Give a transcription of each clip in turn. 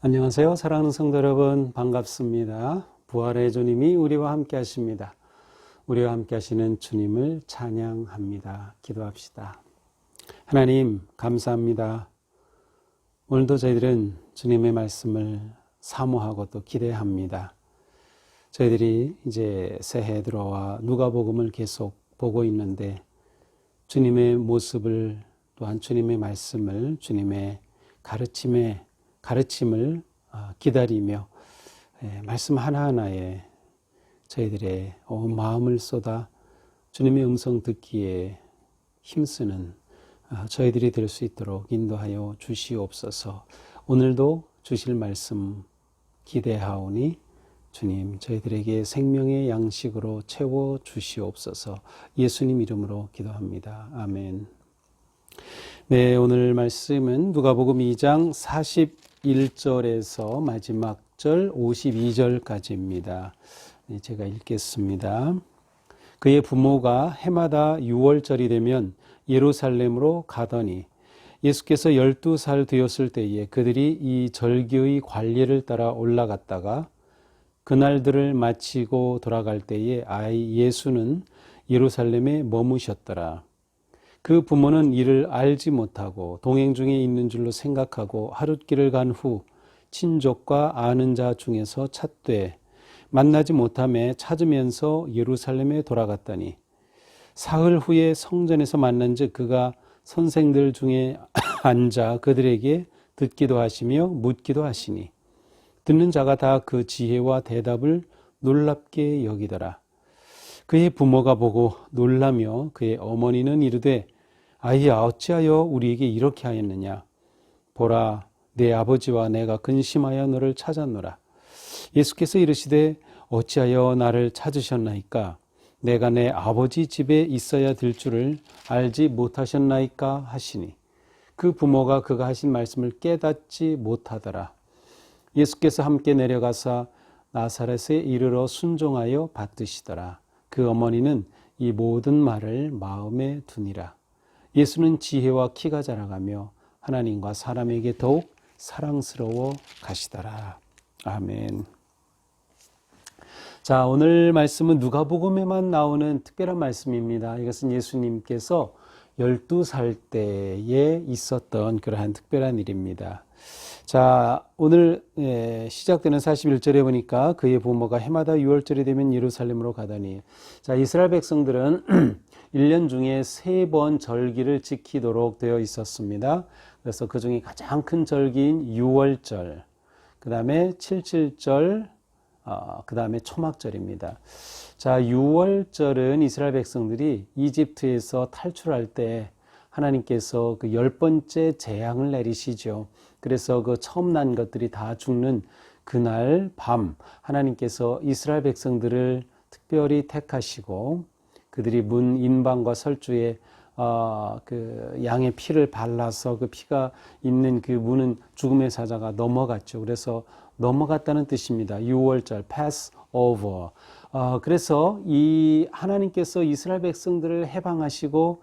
안녕하세요. 사랑하는 성도 여러분, 반갑습니다. 부활의 주님이 우리와 함께 하십니다. 우리와 함께 하시는 주님을 찬양합니다. 기도합시다. 하나님, 감사합니다. 오늘도 저희들은 주님의 말씀을 사모하고 또 기대합니다. 저희들이 이제 새해 들어와 누가복음을 계속 보고 있는데 주님의 모습을 또한 주님의 말씀을 주님의 가르침을 기다리며 말씀 하나하나에 저희들의 온 마음을 쏟아 주님의 음성 듣기에 힘쓰는 저희들이 될 수 있도록 인도하여 주시옵소서. 오늘도 주실 말씀 기대하오니 주님 저희들에게 생명의 양식으로 채워 주시옵소서. 예수님 이름으로 기도합니다. 아멘. 네, 오늘 말씀은 누가복음 2장 41절에서 마지막 절 52절까지입니다. 제가 읽겠습니다. 그의 부모가 해마다 6월절이 되면 예루살렘으로 가더니 예수께서 12살 되었을 때에 그들이 이 절기의 관례를 따라 올라갔다가 그날들을 마치고 돌아갈 때에 아이 예수는 예루살렘에 머무셨더라. 그 부모는 이를 알지 못하고 동행 중에 있는 줄로 생각하고 하룻길을 간 후 친족과 아는 자 중에서 찾되 만나지 못하매 찾으면서 예루살렘에 돌아갔더니 사흘 후에 성전에서 만난즉 그가 선생들 중에 앉아 그들에게 듣기도 하시며 묻기도 하시니 듣는 자가 다 그 지혜와 대답을 놀랍게 여기더라. 그의 부모가 보고 놀라며 그의 어머니는 이르되 아이야 어찌하여 우리에게 이렇게 하였느냐. 보라 내 아버지와 내가 근심하여 너를 찾았노라. 예수께서 이르시되 어찌하여 나를 찾으셨나이까. 내가 내 아버지 집에 있어야 될 줄을 알지 못하셨나이까 하시니 그 부모가 그가 하신 말씀을 깨닫지 못하더라. 예수께서 함께 내려가사 나사렛에 이르러 순종하여 받드시더라. 그 어머니는 이 모든 말을 마음에 두니라. 예수는 지혜와 키가 자라가며 하나님과 사람에게 더욱 사랑스러워 가시더라. 아멘. 자, 오늘 말씀은 누가복음에만 나오는 특별한 말씀입니다. 이것은 예수님께서 12살 때에 있었던 그러한 특별한 일입니다. 자, 오늘 시작되는 41절에 보니까 그의 부모가 해마다 6월절이 되면 예루살렘으로 가더니, 자, 이스라엘 백성들은 1년 중에 3번 절기를 지키도록 되어 있었습니다. 그래서 그 중에 가장 큰 절기인 6월절, 그 다음에 77절, 그 다음에 초막절입니다. 자, 6월절은 이스라엘 백성들이 이집트에서 탈출할 때 하나님께서 그 10번째 재앙을 내리시죠. 그래서 그 처음 난 것들이 다 죽는 그날 밤 하나님께서 이스라엘 백성들을 특별히 택하시고 그들이 문 인방과 설주에 그 양의 피를 발라서 그 피가 있는 그 문은 죽음의 사자가 넘어갔죠. 그래서 넘어갔다는 뜻입니다. 6월절, pass over. 그래서 이 하나님께서 이스라엘 백성들을 해방하시고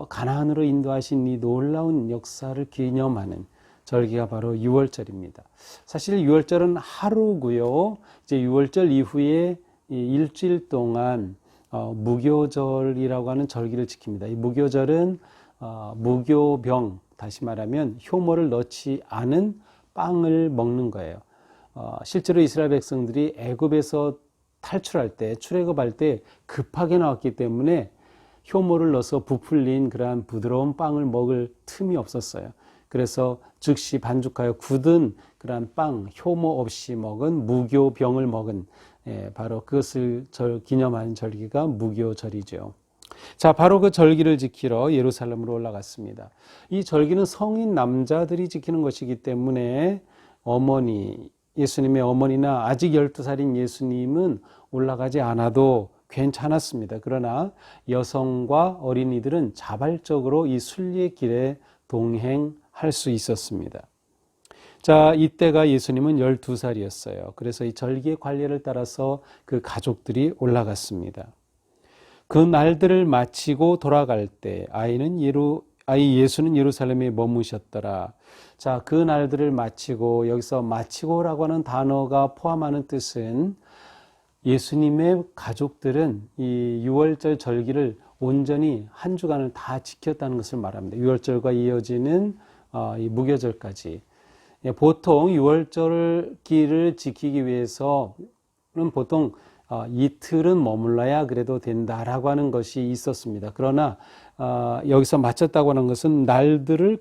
가나안으로 인도하신 이 놀라운 역사를 기념하는 절기가 바로 6월절입니다. 사실 6월절은 하루고요. 이제 6월절 이후에 일주일 동안 무교절이라고 하는 절기를 지킵니다. 이 무교절은 무교병, 다시 말하면 효모를 넣지 않은 빵을 먹는 거예요. 실제로 이스라엘 백성들이 애굽에서 탈출할 때, 출애굽할 때 급하게 나왔기 때문에 효모를 넣어서 부풀린 그러한 부드러운 빵을 먹을 틈이 없었어요. 그래서 즉시 반죽하여 굳은 그러한 빵, 효모 없이 먹은 무교병을 먹은 바로 그것을 기념하는 절기가 무교절이죠. 자, 바로 그 절기를 지키러 예루살렘으로 올라갔습니다. 이 절기는 성인 남자들이 지키는 것이기 때문에 예수님의 어머니나 아직 12살인 예수님은 올라가지 않아도 괜찮았습니다. 그러나 여성과 어린이들은 자발적으로 이 순례 길에 동행할 수 있었습니다. 자, 이때가 예수님은 12살이었어요. 그래서 이 절기의 관례를 따라서 그 가족들이 올라갔습니다. 그 날들을 마치고 돌아갈 때 아이 예수는 예루살렘에 머무셨더라. 자, 그 날들을 마치고, 여기서 마치고라고 하는 단어가 포함하는 뜻은 예수님의 가족들은 이 유월절 절기를 온전히 한 주간을 다 지켰다는 것을 말합니다. 유월절과 이어지는 이 무교절까지. 보통 유월절기를 지키기 위해서는 보통 이틀은 머물러야 그래도 된다라고 하는 것이 있었습니다. 그러나 여기서 마쳤다고 하는 것은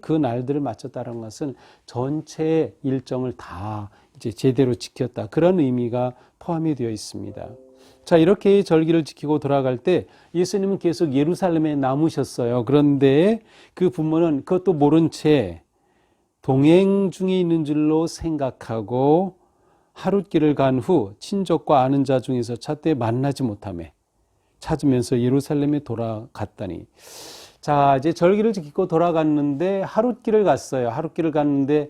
그 날들을 마쳤다는 것은 전체 일정을 다 이제 제대로 지켰다. 그런 의미가 포함이 되어 있습니다. 자, 이렇게 절기를 지키고 돌아갈 때 예수님은 계속 예루살렘에 남으셨어요. 그런데 그 부모는 그것도 모른 채 동행 중에 있는 줄로 생각하고 하룻길을 간 후 친족과 아는 자 중에서 차때 만나지 못하며 찾으면서 예루살렘에 돌아갔다니. 자, 이제 절기를 지키고 돌아갔는데 하룻길을 갔어요. 하룻길을 갔는데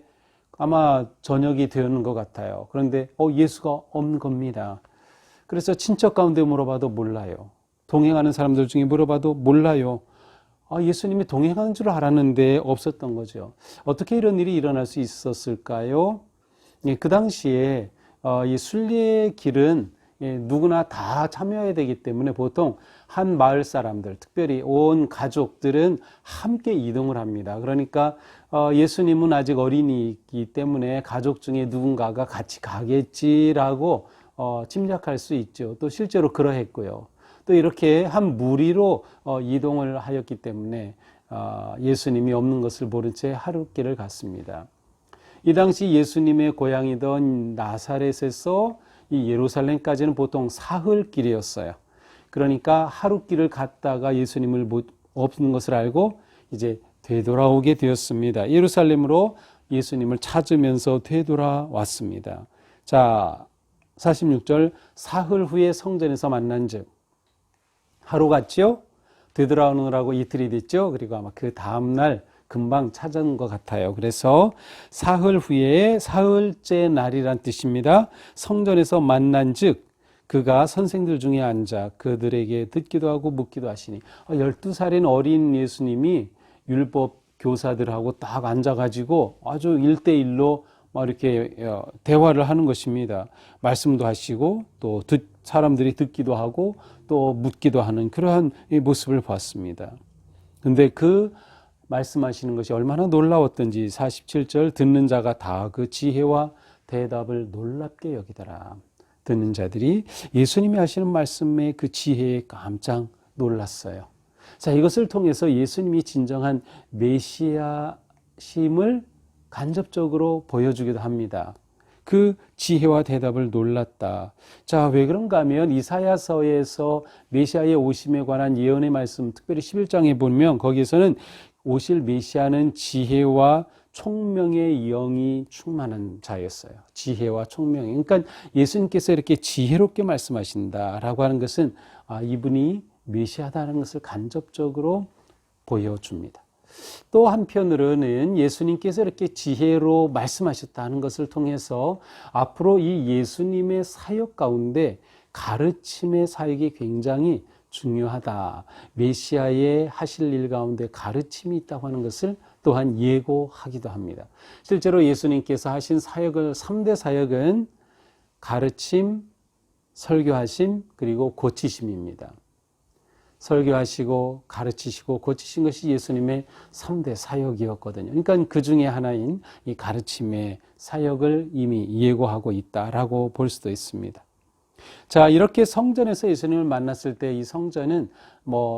아마 저녁이 되는 것 같아요. 그런데 예수가 없는 겁니다. 그래서 친척 가운데 물어봐도 몰라요. 동행하는 사람들 중에 물어봐도 몰라요. 예수님이 동행하는 줄 알았는데 없었던 거죠. 어떻게 이런 일이 일어날 수 있었을까요? 그 당시에 이 순례의 길은 누구나 다 참여해야 되기 때문에 보통 한 마을 사람들, 특별히 온 가족들은 함께 이동을 합니다. 그러니까 예수님은 아직 어린이이기 때문에 가족 중에 누군가가 같이 가겠지라고 짐작할 수 있죠. 또 실제로 그러했고요. 또 이렇게 한 무리로 이동을 하였기 때문에 예수님이 없는 것을 모른 채 하룻길을 갔습니다. 이 당시 예수님의 고향이던 나사렛에서 이 예루살렘까지는 보통 사흘길이었어요. 그러니까 하룻길을 갔다가 예수님을 없는 것을 알고 이제 되돌아오게 되었습니다. 예루살렘으로 예수님을 찾으면서 되돌아왔습니다. 자, 46절 사흘 후에 성전에서 만난즉 하루 갔죠? 되돌아오느라고 이틀이 됐죠? 그리고 아마 그 다음날 금방 찾은 것 같아요. 그래서 사흘 후에 사흘째 날이란 뜻입니다. 성전에서 만난 즉 그가 선생들 중에 앉아 그들에게 듣기도 하고 묻기도 하시니 12살인 어린 예수님이 율법 교사들하고 딱 앉아가지고 아주 1대1로 막 이렇게 대화를 하는 것입니다. 말씀도 하시고 또 사람들이 듣기도 하고 또 묻기도 하는 그러한 모습을 봤습니다. 근데 그 말씀하시는 것이 얼마나 놀라웠던지 47절 듣는 자가 다 그 지혜와 대답을 놀랍게 여기더라. 듣는 자들이 예수님이 하시는 말씀의 그 지혜에 깜짝 놀랐어요. 자, 이것을 통해서 예수님이 진정한 메시아심을 간접적으로 보여주기도 합니다. 그 지혜와 대답을 놀랐다. 자, 왜 그런가 하면 이사야서에서 메시아의 오심에 관한 예언의 말씀, 특별히 11장에 보면 거기에서는 오실 메시아는 지혜와 총명의 영이 충만한 자였어요. 지혜와 총명. 그러니까 예수님께서 이렇게 지혜롭게 말씀하신다라고 하는 것은 이분이 메시아다라는 것을 간접적으로 보여줍니다. 또 한편으로는 예수님께서 이렇게 지혜로 말씀하셨다는 것을 통해서 앞으로 이 예수님의 사역 가운데 가르침의 사역이 굉장히 중요하다. 메시아의 하실 일 가운데 가르침이 있다고 하는 것을 또한 예고하기도 합니다. 실제로 예수님께서 하신 사역을 3대 사역은 가르침, 설교하심, 그리고 고치심입니다. 설교하시고 가르치시고 고치신 것이 예수님의 3대 사역이었거든요. 그러니까 그 중에 하나인 이 가르침의 사역을 이미 예고하고 있다라고 볼 수도 있습니다. 자, 이렇게 성전에서 예수님을 만났을 때 이 성전은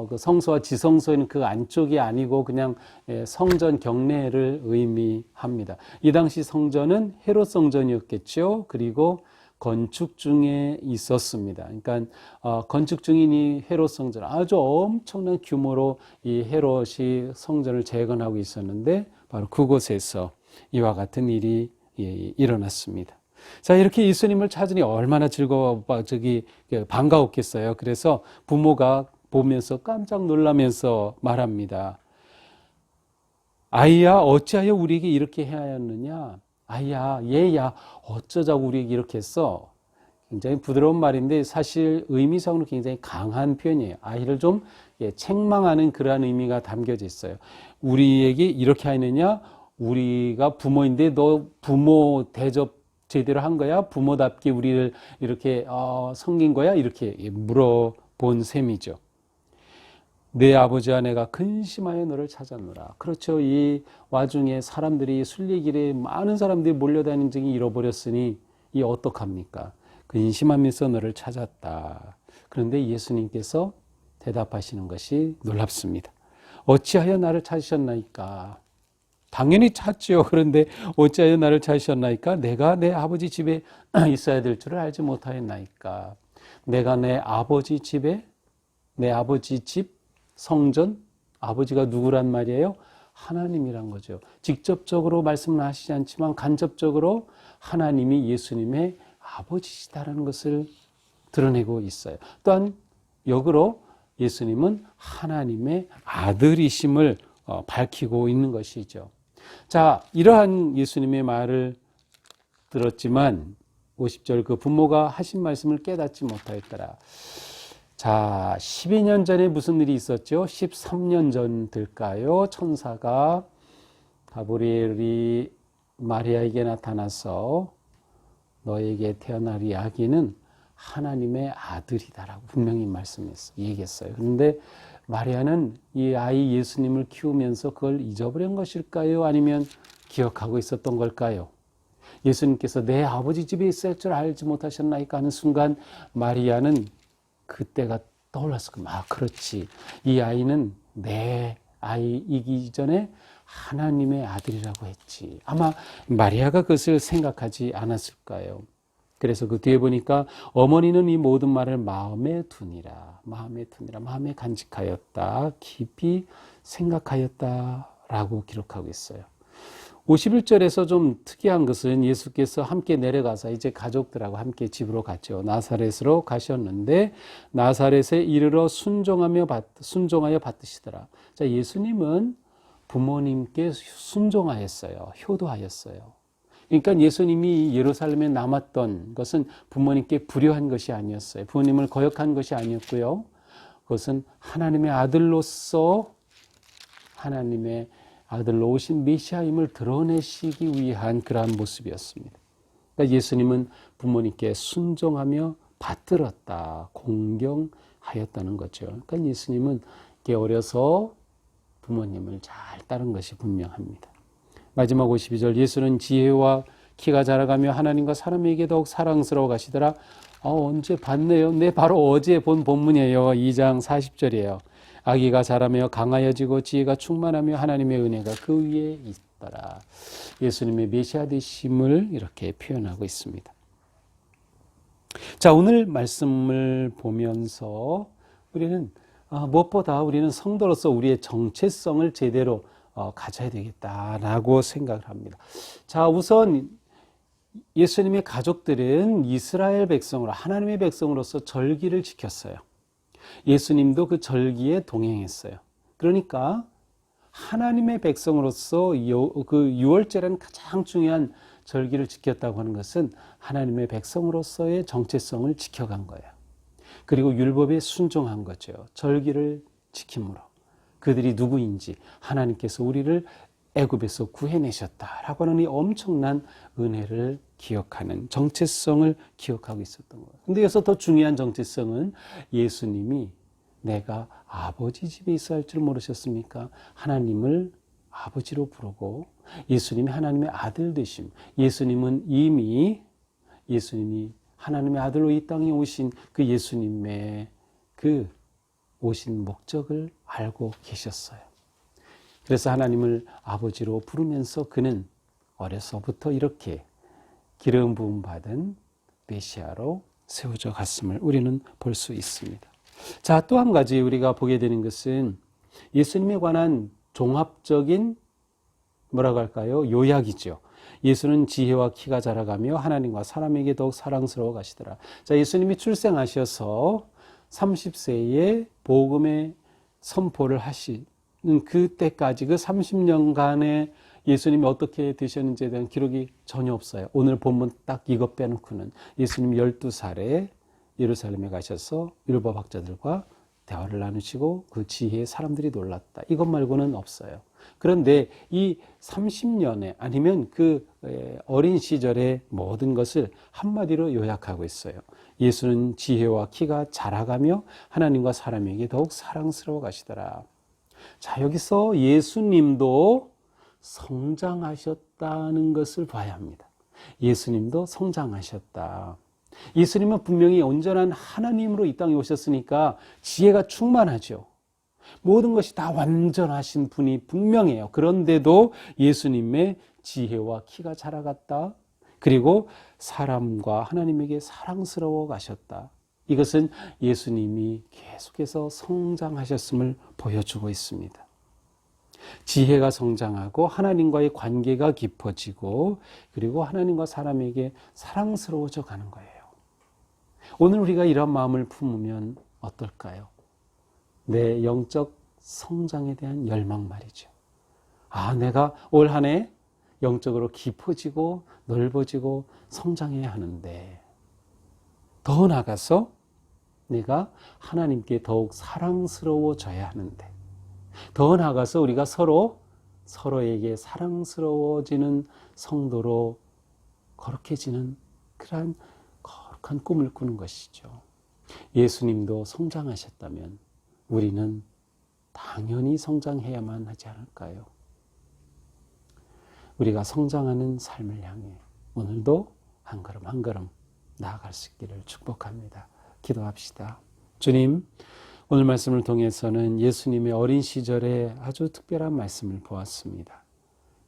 그 성소와 지성소에는 그 안쪽이 아니고 그냥 성전 경내를 의미합니다. 이 당시 성전은 헤롯 성전이었겠죠. 그리고 건축 중에 있었습니다. 그러니까 건축 중인 이 헤롯 성전, 아주 엄청난 규모로 이 헤롯이 성전을 재건하고 있었는데 바로 그곳에서 이와 같은 일이 일어났습니다. 자, 이렇게 예수님을 찾으니 얼마나 반가웠겠어요. 그래서 부모가 보면서 깜짝 놀라면서 말합니다. 아이야, 어찌하여 우리에게 이렇게 하였느냐? 아이야, 얘야, 어쩌자고 우리에게 이렇게 했어? 굉장히 부드러운 말인데 사실 의미상으로 굉장히 강한 표현이에요. 아이를 좀 책망하는 그러한 의미가 담겨져 있어요. 우리에게 이렇게 하느냐? 우리가 부모인데 너 부모 대접 제대로 한 거야? 부모답게 우리를 이렇게 섬긴 거야? 이렇게 물어본 셈이죠. 내 아버지와 내가 근심하여 너를 찾았노라. 그렇죠. 이 와중에 사람들이 순례길에 많은 사람들이 몰려다니는 중에 잃어버렸으니 이 어떡합니까? 근심하면서 너를 찾았다. 그런데 예수님께서 대답하시는 것이 놀랍습니다. 어찌하여 나를 찾으셨나이까? 당연히 찾죠. 그런데 어찌하여 나를 찾으셨나이까? 내가 내 아버지 집에 있어야 될 줄을 알지 못하였나이까? 내가 내 아버지 집에, 내 아버지 집 성전, 아버지가 누구란 말이에요? 하나님이란 거죠. 직접적으로 말씀을 하시지 않지만 간접적으로 하나님이 예수님의 아버지시다라는 것을 드러내고 있어요. 또한 역으로 예수님은 하나님의 아들이심을 밝히고 있는 것이죠. 자, 이러한 예수님의 말을 들었지만 50절 그 부모가 하신 말씀을 깨닫지 못하였더라. 자, 12년 전에 무슨 일이 있었죠? 13년 전 될까요? 천사가 가브리엘이 마리아에게 나타나서 너에게 태어날 이 아기는 하나님의 아들이다라고 분명히 얘기했어요. 그런데 마리아는 이 아이 예수님을 키우면서 그걸 잊어버린 것일까요? 아니면 기억하고 있었던 걸까요? 예수님께서 내 아버지 집에 있을 줄 알지 못하셨나이까 하는 순간 마리아는 그때가 떠올랐을 겁니다. 그렇지. 이 아이는 내 아이이기 전에 하나님의 아들이라고 했지. 아마 마리아가 그것을 생각하지 않았을까요? 그래서 그 뒤에 보니까 어머니는 이 모든 말을 마음에 두니라. 마음에 간직하였다. 깊이 생각하였다라고 기록하고 있어요. 51절에서 좀 특이한 것은 예수께서 함께 내려가서 이제 가족들하고 함께 집으로 갔죠. 나사렛으로 가셨는데 나사렛에 이르러 순종하여 받으시더라. 자, 예수님은 부모님께 순종하였어요. 효도하였어요. 그러니까 예수님이 예루살렘에 남았던 것은 부모님께 불효한 것이 아니었어요. 부모님을 거역한 것이 아니었고요. 그것은 하나님의 아들로서 하나님의 아들로 오신 메시아임을 드러내시기 위한 그러한 모습이었습니다. 그러니까 예수님은 부모님께 순종하며 받들었다, 공경하였다는 거죠. 그러니까 예수님은 어려서 부모님을 잘 따른 것이 분명합니다. 마지막 52절 예수는 지혜와 키가 자라가며 하나님과 사람에게 더욱 사랑스러워 가시더라. 언제 봤네요? 네, 바로 어제 본 본문이에요. 2장 40절이에요. 아기가 자라며 강하여지고 지혜가 충만하며 하나님의 은혜가 그 위에 있더라. 예수님의 메시아 되심을 이렇게 표현하고 있습니다. 자, 오늘 말씀을 보면서 우리는 무엇보다 우리는 성도로서 우리의 정체성을 제대로 가져야 되겠다라고 생각을 합니다. 자, 우선 예수님의 가족들은 이스라엘 백성으로 하나님의 백성으로서 절기를 지켰어요. 예수님도 그 절기에 동행했어요. 그러니까 하나님의 백성으로서 그 유월절에는 가장 중요한 절기를 지켰다고 하는 것은 하나님의 백성으로서의 정체성을 지켜간 거예요. 그리고 율법에 순종한 거죠. 절기를 지킴으로. 그들이 누구인지 하나님께서 우리를 애굽에서 구해내셨다라고 하는 이 엄청난 은혜를 기억하는 정체성을 기억하고 있었던 거예요. 근데 여기서 더 중요한 정체성은 예수님이 내가 아버지 집에 있어야 할 줄 모르셨습니까? 하나님을 아버지로 부르고 예수님이 하나님의 아들 되심. 예수님이 하나님의 아들로 이 땅에 오신 그 예수님의 그 오신 목적을 알고 계셨어요. 그래서 하나님을 아버지로 부르면서 그는 어려서부터 이렇게 기름 부음 받은 메시아로 세워져 갔음을 우리는 볼 수 있습니다. 자, 또 한 가지 우리가 보게 되는 것은 예수님에 관한 종합적인 뭐라고 할까요? 요약이죠. 예수는 지혜와 키가 자라가며 하나님과 사람에게 더욱 사랑스러워 가시더라. 자, 예수님이 출생하셔서 30세에 복음의 선포를 하시는 그때까지 그 30년간의 예수님이 어떻게 되셨는지에 대한 기록이 전혀 없어요. 오늘 본문 딱 이것 빼놓고는 예수님 12살에 예루살렘에 가셔서 율법학자들과 대화를 나누시고 그 지혜에 사람들이 놀랐다. 이것 말고는 없어요. 그런데 이 30년에 아니면 그 어린 시절의 모든 것을 한마디로 요약하고 있어요. 예수는 지혜와 키가 자라가며 하나님과 사람에게 더욱 사랑스러워 가시더라. 자, 여기서 예수님도 성장하셨다는 것을 봐야 합니다. 예수님도 성장하셨다. 예수님은 분명히 온전한 하나님으로 이 땅에 오셨으니까 지혜가 충만하죠. 모든 것이 다 완전하신 분이 분명해요. 그런데도 예수님의 지혜와 키가 자라갔다. 그리고 사람과 하나님에게 사랑스러워 가셨다. 이것은 예수님이 계속해서 성장하셨음을 보여주고 있습니다. 지혜가 성장하고 하나님과의 관계가 깊어지고 그리고 하나님과 사람에게 사랑스러워져 가는 거예요. 오늘 우리가 이런 마음을 품으면 어떨까요? 내 영적 성장에 대한 열망 말이죠. 내가 올 한 해 영적으로 깊어지고 넓어지고 성장해야 하는데 더 나아가서 내가 하나님께 더욱 사랑스러워져야 하는데 더 나아가서 우리가 서로에게 사랑스러워지는 성도로 거룩해지는 그러한 거룩한 꿈을 꾸는 것이죠. 예수님도 성장하셨다면 우리는 당연히 성장해야만 하지 않을까요? 우리가 성장하는 삶을 향해 오늘도 한 걸음 한 걸음 나아갈 수 있기를 축복합니다. 기도합시다. 주님, 오늘 말씀을 통해서는 예수님의 어린 시절에 아주 특별한 말씀을 보았습니다.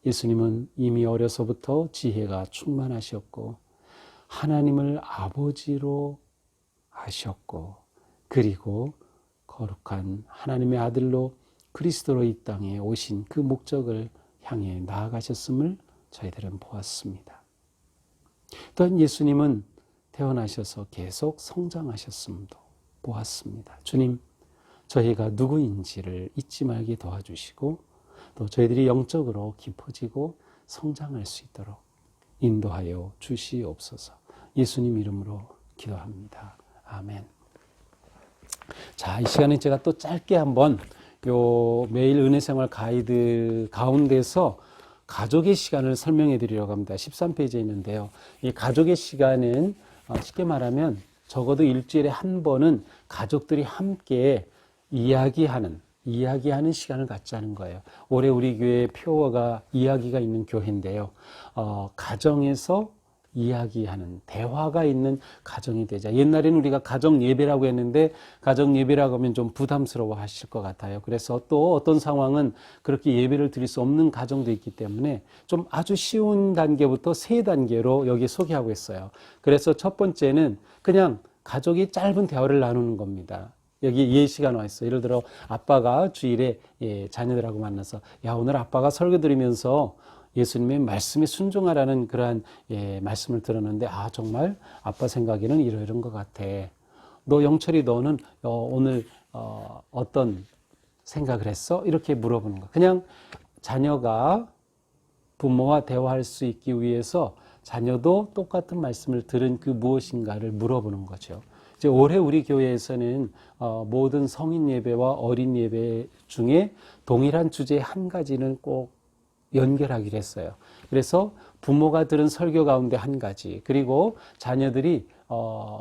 예수님은 이미 어려서부터 지혜가 충만하셨고 하나님을 아버지로 아셨고 그리고 거룩한 하나님의 아들로 그리스도로 이 땅에 오신 그 목적을 향해 나아가셨음을 저희들은 보았습니다. 또한 예수님은 태어나셔서 계속 성장하셨음도 보았습니다. 주님, 저희가 누구인지를 잊지 말게 도와주시고 또 저희들이 영적으로 깊어지고 성장할 수 있도록 인도하여 주시옵소서. 예수님 이름으로 기도합니다. 아멘. 자, 이 시간에 제가 또 짧게 한번 매일 은혜생활 가이드 가운데서 가족의 시간을 설명해 드리려고 합니다. 13페이지에 있는데요. 이 가족의 시간은 쉽게 말하면 적어도 일주일에 한 번은 가족들이 함께 이야기하는 시간을 갖자는 거예요. 올해 우리 교회 표어가 이야기가 있는 교회인데요. 가정에서 이야기하는 대화가 있는 가정이 되자. 옛날에는 우리가 가정 예배라고 했는데 가정 예배라고 하면 좀 부담스러워 하실 것 같아요. 그래서 또 어떤 상황은 그렇게 예배를 드릴 수 없는 가정도 있기 때문에 좀 아주 쉬운 단계부터 세 단계로 여기 소개하고 있어요. 그래서 첫 번째는 그냥 가족이 짧은 대화를 나누는 겁니다. 여기 예시가 나와 있어요. 예를 들어 아빠가 주일에 자녀들하고 만나서 오늘 아빠가 설교 들으면서 예수님의 말씀에 순종하라는 그러한 말씀을 들었는데 정말 아빠 생각에는 이런 것 같아. 너 영철이 너는 오늘 어떤 생각을 했어? 이렇게 물어보는 거. 그냥 자녀가 부모와 대화할 수 있기 위해서 자녀도 똑같은 말씀을 들은 그 무엇인가를 물어보는 거죠. 이제 올해 우리 교회에서는 모든 성인 예배와 어린 예배 중에 동일한 주제 한 가지는 꼭 연결하기로 했어요. 그래서 부모가 들은 설교 가운데 한 가지, 그리고 자녀들이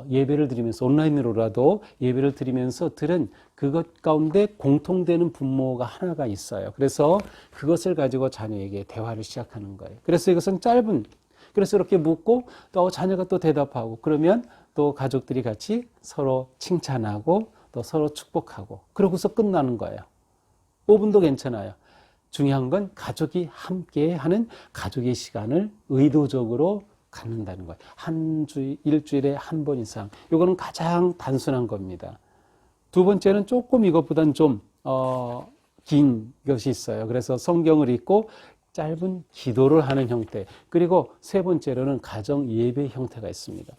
예배를 드리면서 온라인으로라도 예배를 드리면서 들은 그것 가운데 공통되는 분모가 하나가 있어요. 그래서 그것을 가지고 자녀에게 대화를 시작하는 거예요. 그래서 이것은 그래서 이렇게 묻고 또 자녀가 또 대답하고 그러면 또 가족들이 같이 서로 칭찬하고 또 서로 축복하고 그러고서 끝나는 거예요. 5분도 괜찮아요. 중요한 건 가족이 함께 하는 가족의 시간을 의도적으로 갖는다는 거예요. 일주일에 한 번 이상. 이거는 가장 단순한 겁니다. 두 번째는 조금 이것보다는 좀 긴 것이 있어요. 그래서 성경을 읽고 짧은 기도를 하는 형태. 그리고 세 번째로는 가정 예배 형태가 있습니다.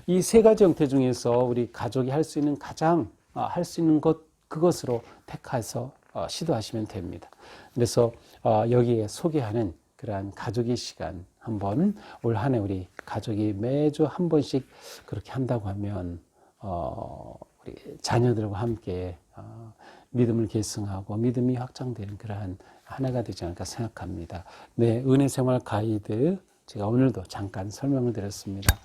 이 세 가지 형태 중에서 우리 가족이 할 수 있는 가장 할 수 있는 그것으로 택해서 시도하시면 됩니다. 그래서 여기에 소개하는 그러한 가족의 시간 한번 올 한 해 우리 가족이 매주 한 번씩 그렇게 한다고 하면 우리 자녀들과 함께 믿음을 계승하고 믿음이 확장되는 그러한 하나가 되지 않을까 생각합니다. 네, 은혜 생활 가이드 제가 오늘도 잠깐 설명을 드렸습니다.